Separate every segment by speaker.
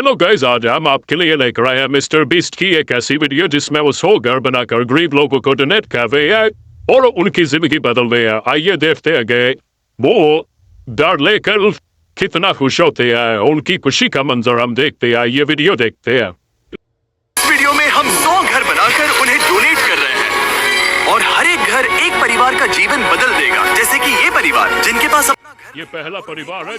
Speaker 1: Hello guys, आज हम आपके लिए लेकर आए हैं मिस्टर बीस्ट की एक ऐसी वीडियो जिसमें वो 100 घर बनाकर गरीब लोगों को डोनेट कर रहे हैं और उनकी जिंदगी बदल रहे हैं। आइए देखते हैं कि वो डर लेकर कितना खुश होते हैं। उनकी खुशी का मंजर हम देखते हैं। ये वीडियो देखते हैं।
Speaker 2: वीडियो में हम 100 घर बनाकर उन्हें डोनेट कर रहे हैं और हर एक घर एक परिवार का जीवन बदल देगा। जैसे कि ये परिवार जिनके पास अपना घर,
Speaker 1: ये पहला परिवार है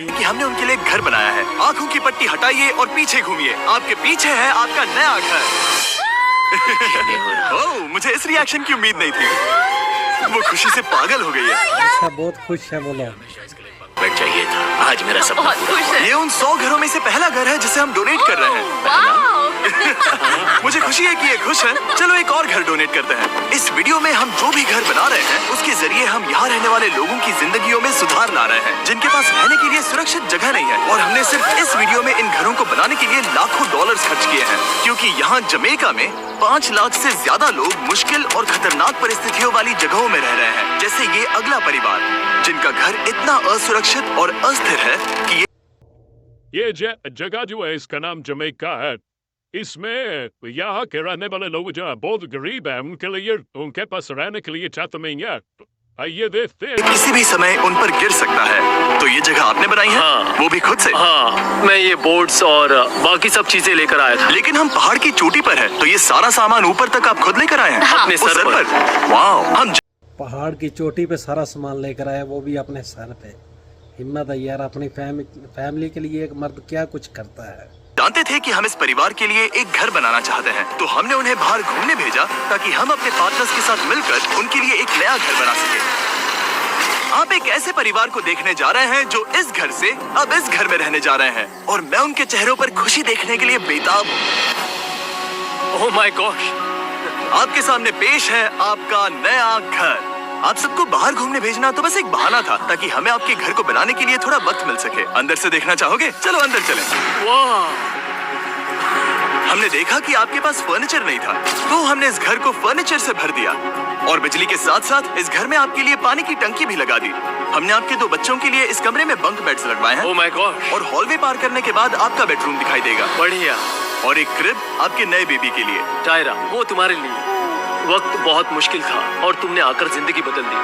Speaker 2: कि हमने उनके लिए घर बनाया है। आंखों की पट्टी हटाइए और पीछे घूमिए। आपके पीछे है आपका नया घर। ओह, मुझे इस रिएक्शन की उम्मीद नहीं थी। वो खुशी से पागल हो गई है।
Speaker 3: अच्छा, बहुत खुश है बोलो।
Speaker 2: चाहिए था आज मेरा सपना पूरा। ये उन 100 घरों में से पहला घर है जिसे हम डोनेट कर रहे हैं। मुझे खुशी है कि ये खुश है। चलो एक और घर डोनेट करते हैं। इस वीडियो में हम जो भी घर बना रहे हैं उसके जरिए हम यहाँ रहने वाले लोगों की जिंदगियों में सुधार ला रहे हैं, जिनके पास रहने के लिए सुरक्षित जगह नहीं है। और हमने सिर्फ इस वीडियो में इन घरों को बनाने के लिए लाखों डॉलर्स खर्च किए हैं, क्योंकि यहाँ जमैका में 5 लाख से ज्यादा लोग मुश्किल और खतरनाक परिस्थितियों वाली जगहों में रह रहे हैं। जैसे ये अगला परिवार जिनका घर इतना असुरक्षित और अस्थिर है कि
Speaker 1: ये जगह जो है इसका नाम जमैका है। इसमें यहाँ के रहने वाले लोग जो है बहुत गरीब है, उनके लिए उनके पास रहने के लिए छत नहीं है। आइए देखते हैं।
Speaker 2: किसी भी समय उन पर गिर सकता है। तो ये जगह आपने बनाई है?
Speaker 4: हाँ।
Speaker 2: वो भी खुद से?
Speaker 4: हाँ, मैं ये बोर्ड्स और बाकी सब चीजें लेकर आया था।
Speaker 2: लेकिन हम पहाड़ की चोटी पर हैं, तो ये सारा सामान ऊपर तक आप खुद लेकर आए हैं?
Speaker 4: हाँ। अपने सर
Speaker 2: पर। वाह, हम
Speaker 3: पहाड़ की चोटी पे सारा सामान लेकर आया, वो भी अपने सर पे। हिम्मत है यार, अपनी फैमिली के लिए एक मर्द क्या कुछ करता है।
Speaker 2: जानते थे कि हम इस परिवार के लिए एक घर बनाना चाहते हैं, तो हमने उन्हें बाहर घूमने भेजा ताकि हम अपने पार्टनर्स के साथ मिलकर उनके लिए एक नया घर बना सके। आप एक ऐसे परिवार को देखने जा रहे हैं जो इस घर से अब इस घर में रहने जा रहे हैं, और मैं उनके चेहरों पर खुशी देखने के लिए बेताब हूँ।
Speaker 4: ओह माय गॉश,
Speaker 2: आपके सामने पेश है आपका नया घर। आप सबको बाहर घूमने भेजना तो बस एक बहाना था, ताकि हमें आपके घर को बनाने के लिए थोड़ा वक्त मिल सके। अंदर से देखना चाहोगे? चलो अंदर चलें।
Speaker 4: वाह,
Speaker 2: हमने देखा कि आपके पास फर्नीचर नहीं था, तो हमने इस घर को फर्नीचर से भर दिया और बिजली के साथ साथ इस घर में आपके लिए पानी की टंकी भी लगा दी। हमने आपके 2 बच्चों के लिए इस कमरे में बंक बेड्स लगवाए हैं।
Speaker 4: ओह माय गॉश,
Speaker 2: और हॉलवे पार करने के बाद आपका बेडरूम दिखाई देगा।
Speaker 4: बढ़िया।
Speaker 2: और एक क्रिब आपके नए बेबी के लिए।
Speaker 4: टायरा, वो तुम्हारे लिए। वक्त बहुत मुश्किल था और तुमने आकर जिंदगी बदल दी।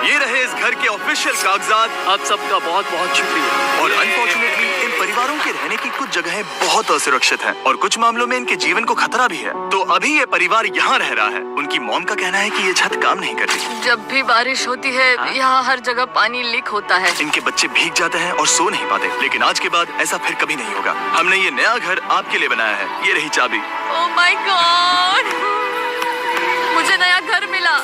Speaker 2: ये रहे इस घर के ऑफिशियल कागजात।
Speaker 4: आप सबका बहुत बहुत शुक्रिया।
Speaker 2: और अनफॉर्चुनेटली इन परिवारों के रहने की कुछ जगहें बहुत असुरक्षित हैं और कुछ मामलों में इनके जीवन को खतरा भी है। तो अभी ये परिवार यहाँ रह रहा है। उनकी मॉम का कहना है कि ये छत काम नहीं कर रही।
Speaker 5: जब भी बारिश होती है यहाँ हर जगह पानी लीक होता है।
Speaker 2: इनके बच्चे भीग जाते हैं और सो नहीं पाते। लेकिन आज के बाद ऐसा फिर कभी नहीं होगा। हमने ये नया घर आपके लिए बनाया है। ये रही चाबी।
Speaker 5: ओह माय गॉड, मुझे नया घर मिला।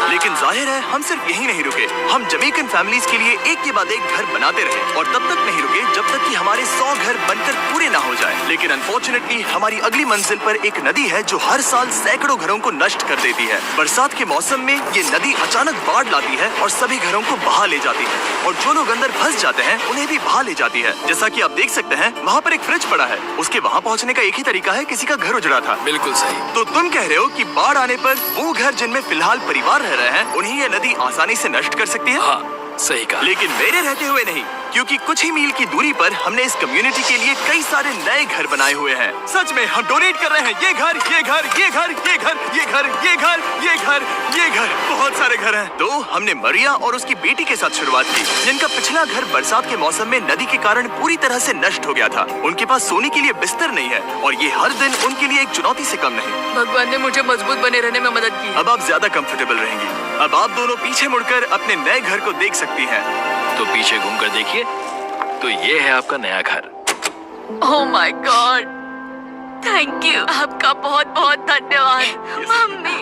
Speaker 2: लेकिन जाहिर है हम सिर्फ यही नहीं रुके। हम जमैकन फैमिलीज के लिए एक के बाद एक घर बनाते रहे और तब तक नहीं रुके जब तक कि हमारे 100 घर बनकर पूरे ना हो जाए। लेकिन अनफॉर्चुनेटली हमारी अगली मंजिल पर एक नदी है जो हर साल सैकड़ों घरों को नष्ट कर देती है। बरसात के मौसम में ये नदी अचानक बाढ़ लाती है और सभी घरों को बहा ले जाती है, और जो लोग अंदर फंस जाते हैं उन्हें भी बहा ले जाती है। जैसा कि आप देख सकते हैं वहाँ पर एक फ्रिज पड़ा है। उसके वहाँ पहुँचने का एक ही तरीका है, किसी का घर उजड़ा था।
Speaker 4: बिल्कुल सही।
Speaker 2: तो तुम कह रहे हो कि बाढ़ आने पर वो घर जिनमें फिलहाल परिवार रह रहे हैं उन्हें ये नदी आसानी से नष्ट कर सकती है?
Speaker 4: हाँ, सही कहा।
Speaker 2: लेकिन मेरे रहते हुए नहीं, क्योंकि कुछ ही मील की दूरी पर हमने इस कम्युनिटी के लिए कई सारे नए घर बनाए हुए हैं। सच में हम डोनेट कर रहे हैं। ये घर, ये घर, ये घर, ये घर, ये घर, ये घर, ये घर, ये घर, बहुत सारे घर हैं। तो हमने मरिया और उसकी बेटी के साथ शुरुआत की, जिनका पिछला घर बरसात के मौसम में नदी के कारण पूरी तरह से नष्ट हो गया था। उनके पास सोने के लिए बिस्तर नहीं है और ये हर दिन उनके लिए एक चुनौती से कम नहीं।
Speaker 5: भगवान ने मुझे मजबूत बने रहने में मदद की।
Speaker 2: अब आप ज्यादा कंफर्टेबल रहेंगी। अब आप दोनों पीछे मुड़कर अपने नए घर को देख सकती हैं।
Speaker 4: तो पीछे घूमकर देखिए, तो ये है आपका नया घर।
Speaker 5: Oh my God, thank you. आपका बहुत बहुत धन्यवाद मम्मी।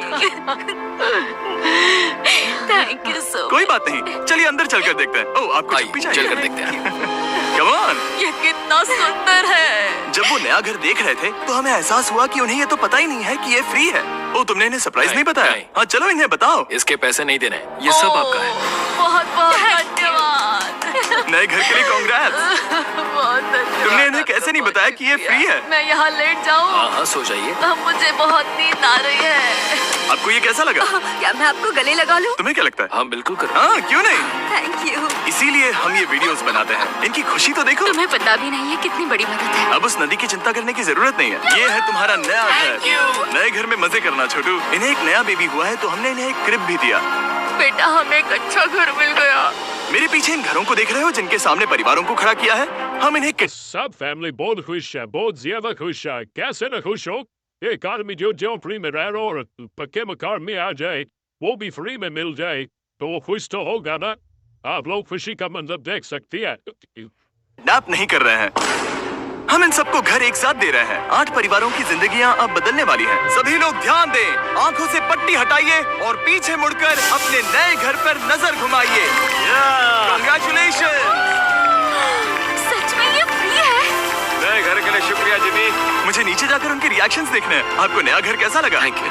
Speaker 5: Thank you so.
Speaker 2: कोई बात नहीं, चलिए अंदर चलकर देखते हैं। ओह, आपको चुप्पी चाहिए?
Speaker 4: चलकर देखते हैं।
Speaker 2: Come on।
Speaker 5: ये कितना सुंदर है।
Speaker 2: जब वो नया घर देख रहे थे तो हमें एहसास हुआ कि उन्हें ये तो पता ही नहीं है कि ये फ्री है। ओह, तुमने इन्हें सरप्राइज नहीं बताया?
Speaker 4: नहीं।
Speaker 2: हाँ, चलो इन्हें बताओ।
Speaker 4: इसके पैसे नहीं देने, ये सब आपका है।
Speaker 5: बहुत बहुत धन्यवाद।
Speaker 2: नए घर के लिए कांग्रेट्स।
Speaker 5: बहुत धन्यवाद।
Speaker 2: तुमने इन्हें कैसे नहीं बताया कि ये फ्री है?
Speaker 5: मैं यहाँ लेट जाऊँ?
Speaker 4: हाँ सो जाइए।
Speaker 5: मुझे बहुत नींद आ रही है।
Speaker 2: आपको ये कैसा लगा?
Speaker 5: क्या मैं आपको गले लगा लूं?
Speaker 2: तुम्हें क्या लगता है?
Speaker 4: हाँ बिल्कुल कर।
Speaker 2: हाँ क्यों नहीं?
Speaker 5: Thank you.
Speaker 2: इसीलिए हम ये वीडियोस बनाते हैं। इनकी खुशी तो देखो।
Speaker 5: तुम्हें पता भी नहीं है कितनी बड़ी मदद है।
Speaker 2: अब उस नदी की चिंता करने की जरूरत नहीं है। ये है तुम्हारा नया घर। नए घर में मजे करना छोटू। इन्हें एक नया बेबी हुआ है तो हमने इन्हें एक क्रिब भी दिया।
Speaker 5: बेटा हमें एक अच्छा घर मिल गया।
Speaker 2: मेरे पीछे इन घरों को देख रहे हो जिनके सामने परिवारों को खड़ा किया है? हम इन्हें
Speaker 1: सब फैमिली बहुत खुश है, बहुत ज्यादा खुश है। कैसे न खुश हो? एक आदमी जो फ्री में रह रहा और पक्के मकान में आ जाए, वो भी फ्री में मिल जाए, तो वो खुश तो होगा ना। आप लोग खुशी का मंजर देख सकती है।
Speaker 2: नैप नहीं कर रहे हैं। हम इन सबको घर एक साथ दे रहे हैं। 8 परिवारों की जिंदगियां अब बदलने वाली हैं। सभी लोग ध्यान दें, आंखों से पट्टी हटाइए और पीछे मुड़कर अपने नए घर पर नजर घुमाइए। कांग्रेचुलेशन।
Speaker 5: सच में ये फ्री है?
Speaker 2: नए घर के लिए शुक्रिया जिमी। मुझे नीचे जाकर उनके रिएक्शंस देखने हैं। आपको नया घर कैसा लगा?
Speaker 4: Thank you.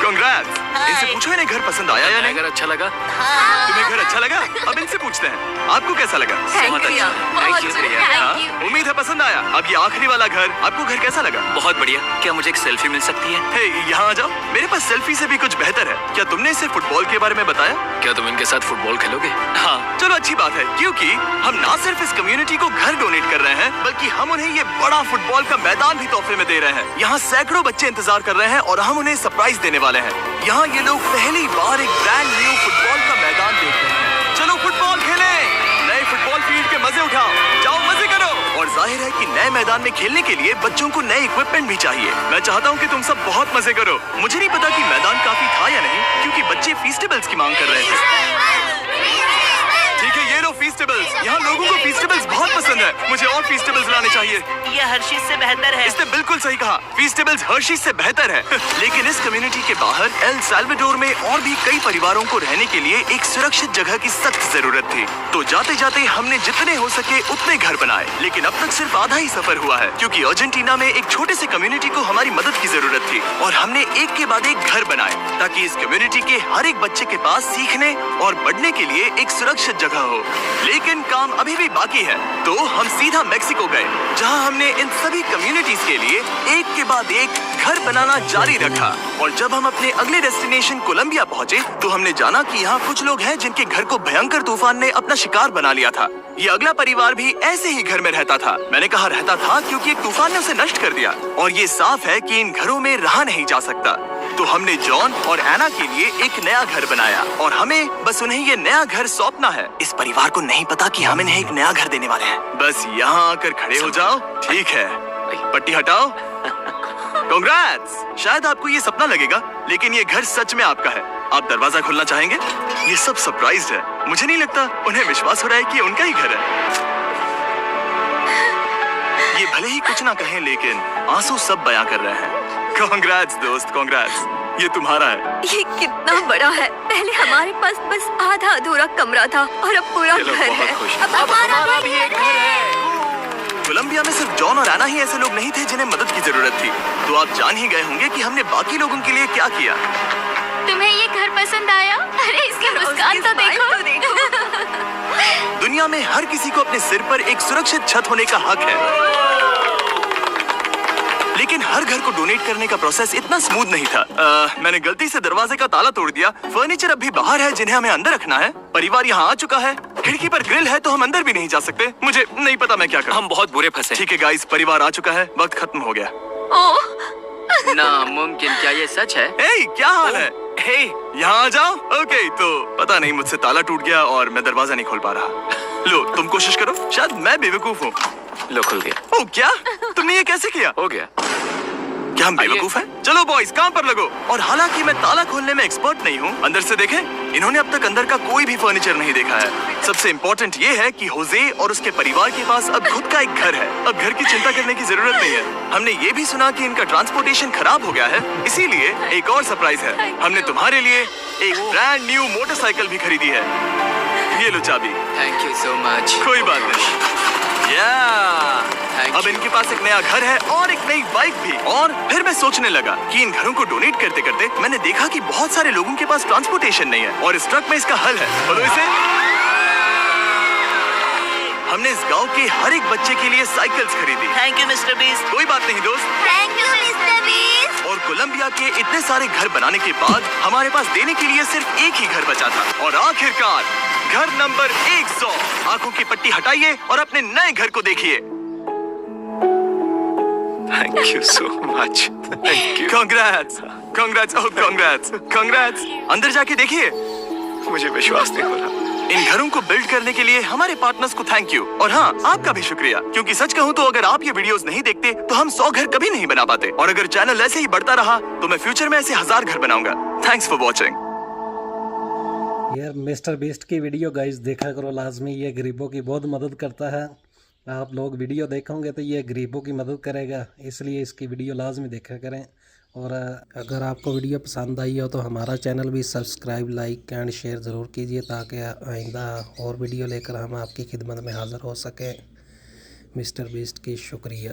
Speaker 2: कांग्रेट्स। इनसे पूछो इन्हें घर पसंद आया या नहीं?
Speaker 4: अगर अच्छा लगा।
Speaker 2: तुम्हें घर अच्छा लगा? अब इनसे पूछते हैं, आपको कैसा लगा?
Speaker 5: Thank you. बहुत
Speaker 2: हाँ?
Speaker 5: Thank you.
Speaker 2: उम्मीद है पसंद आया। अब ये आखिरी वाला घर, आपको घर कैसा लगा?
Speaker 4: बहुत बढ़िया। क्या मुझे एक सेल्फी मिल सकती है?
Speaker 2: हे, यहाँ आ जाओ। मेरे पास सेल्फी से भी कुछ बेहतर है। क्या तुमने इसे फुटबॉल के बारे में बताया?
Speaker 4: क्या तुम इनके साथ फुटबॉल खेलोगे?
Speaker 2: हाँ, चलो अच्छी बात है, क्योंकि हम ना सिर्फ इस कम्युनिटी को घर डोनेट कर रहे हैं, बल्कि हम उन्हें ये बड़ा फुटबॉल का मैदान भी तोहफे में दे रहे हैं। यहाँ सैकड़ों बच्चे इंतजार कर रहे हैं और हम उन्हें सरप्राइज देने वाले हैं। यहाँ ये लोग पहली बार एक ब्रांड न्यू फुटबॉल का मैदान देख रहे हैं। चलो फुटबॉल खेलें। नए फुटबॉल फील्ड के मजे उठाओ, जाओ मजे करो। और जाहिर है कि नए मैदान में खेलने के लिए बच्चों को नए इक्विपमेंट भी चाहिए। मैं चाहता हूँ कि तुम सब बहुत मजे करो। मुझे नहीं पता कि मैदान काफी था या नहीं, क्योंकि बच्चे फीस्टेबल्स की मांग कर रहे थे। ठीक है, ये लो फीस्टेबल्स। यहाँ लोगों को फीस्टेबल्स बहुत पसंद है। मुझे और फीस्टेबल्स लाने चाहिए।
Speaker 6: ये हर्शीज से बेहतर है।
Speaker 2: इसने बिल्कुल सही कहा, फीस्टेबल्स हर्शीज से बेहतर है। लेकिन इस कम्युनिटी के बाहर एल साल्वाडोर में और भी कई परिवारों को रहने के लिए एक सुरक्षित जगह की सख्त जरूरत थी। तो जाते जाते हमने जितने हो सके उतने घर बनाए। लेकिन अब तक सिर्फ आधा ही सफर हुआ है, क्योंकि अर्जेंटीना में एक छोटे से कम्युनिटी को हमारी मदद की जरूरत थी। और हमने एक के बाद एक घर बनाए, ताकि इस कम्युनिटी के हर एक बच्चे के पास सीखने और बढ़ने के लिए एक सुरक्षित जगह हो। लेकिन काम अभी भी बाकी है। तो हम सीधा मेक्सिको गए, जहां हमने इन सभी कम्युनिटीज के लिए एक के बाद एक घर बनाना जारी रखा। और जब हम अपने अगले डेस्टिनेशन कोलंबिया पहुंचे, तो हमने जाना कि यहाँ कुछ लोग हैं जिनके घर को भयंकर तूफान ने अपना शिकार बना लिया था। ये अगला परिवार भी ऐसे ही घर में रहता था। मैंने कहा रहता था, क्योंकि एक तूफान ने उसे नष्ट कर दिया। और ये साफ है कि इन घरों में रहा नहीं जा सकता। तो हमने जॉन और एना के लिए एक नया घर बनाया, और हमें बस उन्हें ये नया घर सौंपना है। इस परिवार को नहीं पता कि हम इन्हें एक नया घर देने वाले हैं। बस यहाँ आकर खड़े हो जाओ। ठीक है, पट्टी हटाओ। कांग्रेट्स। शायद आपको ये सपना लगेगा, लेकिन ये घर सच में आपका है। आप दरवाजा खोलना चाहेंगे? ये सब सरप्राइज्ड है। मुझे नहीं लगता उन्हें विश्वास हो रहा है कि उनका ही घर है। ये भले ही कुछ ना कहें, लेकिन आंसू सब बयां कर रहे हैं। कांग्रेट्स दोस्त, कांग्रेट्स। ये तुम्हारा है।
Speaker 5: ये कितना बड़ा है। पहले हमारे पास बस आधा अधूरा कमरा था और अब पूरा घर है। अब हमारा भी एक घर है।
Speaker 2: कोलंबिया में सिर्फ जॉन और एना ही ऐसे लोग नहीं थे जिन्हें मदद की जरूरत थी। तो आप जान ही गए होंगे कि हमने बाकी लोगों के लिए क्या किया।
Speaker 5: तुम्हें ये घर पसंद आया? अरे इसकी मुस्कान तो देखो।
Speaker 2: दुनिया में हर किसी को अपने सिर पर एक सुरक्षित छत होने का हक है। लेकिन हर घर को डोनेट करने का प्रोसेस इतना स्मूथ नहीं था। मैंने गलती से दरवाजे का ताला तोड़ दिया। फर्नीचर अब भी बाहर है जिन्हें हमें अंदर रखना है। परिवार यहाँ आ चुका है। खिड़की पर ग्रिल है, तो हम अंदर भी नहीं जा सकते। मुझे नहीं पता मैं क्या करूं।
Speaker 4: हम बहुत बुरे फंसे।
Speaker 2: ठीक है गाइस, परिवार आ चुका है। वक्त खत्म हो गया।
Speaker 4: नामुमकिन। क्या ये सच है?
Speaker 2: हे, क्या हाल है? हे, यहाँ आ जाओ। ओके, तो पता नहीं मुझसे ताला टूट गया और मैं दरवाजा नहीं खोल पा रहा। लो, तुम कोशिश करो। शायद मैं बेवकूफ हूँ।
Speaker 4: लो, खुल गया।
Speaker 2: ओह, क्या? तुमने ये कैसे किया?
Speaker 4: हो गया।
Speaker 2: क्या हम बेवकूफ हैं? चलो बॉयज, काम पर लगो। और हालांकि मैं ताला खोलने में एक्सपर्ट नहीं हूँ, अंदर से देखें। इन्होंने अब तक अंदर का कोई भी फर्नीचर नहीं देखा है। सबसे इम्पोर्टेंट ये है कि होजे और उसके परिवार के पास अब खुद का एक घर है। अब घर की चिंता करने की जरूरत नहीं है। हमने ये भी सुना कि इनका ट्रांसपोर्टेशन खराब हो गया है, इसीलिए एक और सरप्राइज है। हमने तुम्हारे लिए एक ब्रांड न्यू मोटरसाइकिल भी खरीदी है। ये लो चाबी।
Speaker 4: Thank you so much.
Speaker 2: कोई बात नहीं। अब इनके पास एक नया घर है और एक नई बाइक भी। और फिर मैं सोचने लगा कि इन घरों को डोनेट करते करते मैंने देखा कि बहुत सारे लोगों के पास ट्रांसपोर्टेशन नहीं है, और इस ट्रक में इसका हल है। बोलो इसे। हमने इस गांव के हर एक बच्चे के लिए साइकिल्स खरीदी।
Speaker 6: Thank you mister beast.
Speaker 2: कोई बात नहीं दोस्त।
Speaker 5: Thank you mister beast.
Speaker 2: और कोलंबिया के इतने सारे घर बनाने के बाद हमारे पास देने के लिए सिर्फ एक ही घर बचा था। और आखिरकार घर नंबर 100। आंखों की पट्टी हटाइए और अपने नए घर को देखिए। Thank you so much. Thank you. Congrats, congrats, oh congrats, congrats. अंदर जाके देखिए, मुझे विश्वास नहीं हो रहा। इन घरों को बिल्ड करने के लिए हमारे पार्टनर्स को थैंक यू। और हाँ, आपका भी शुक्रिया, क्योंकि सच कहूँ तो अगर आप ये वीडियोस नहीं देखते तो हम 100 घर कभी नहीं बना पाते। और अगर चैनल ऐसे ही बढ़ता रहा तो मैं फ्यूचर में ऐसे 1000 घर बनाऊंगा। Thanks for watching.
Speaker 3: यार मिस्टर बीस्ट की वीडियो गाइस देखा करो लाजमी, ये गरीबों की बहुत मदद करता है। आप लोग वीडियो देखोगे तो ये गरीबों की मदद करेगा, इसलिए इसकी वीडियो लाजमी देखा करें। और अगर आपको वीडियो पसंद आई हो तो हमारा चैनल भी सब्सक्राइब, लाइक एंड शेयर ज़रूर कीजिए, ताकि आइंदा और वीडियो लेकर हम आपकी खिदमत में हाज़िर हो सकें। मिस्टर बीस्ट की शुक्रिया।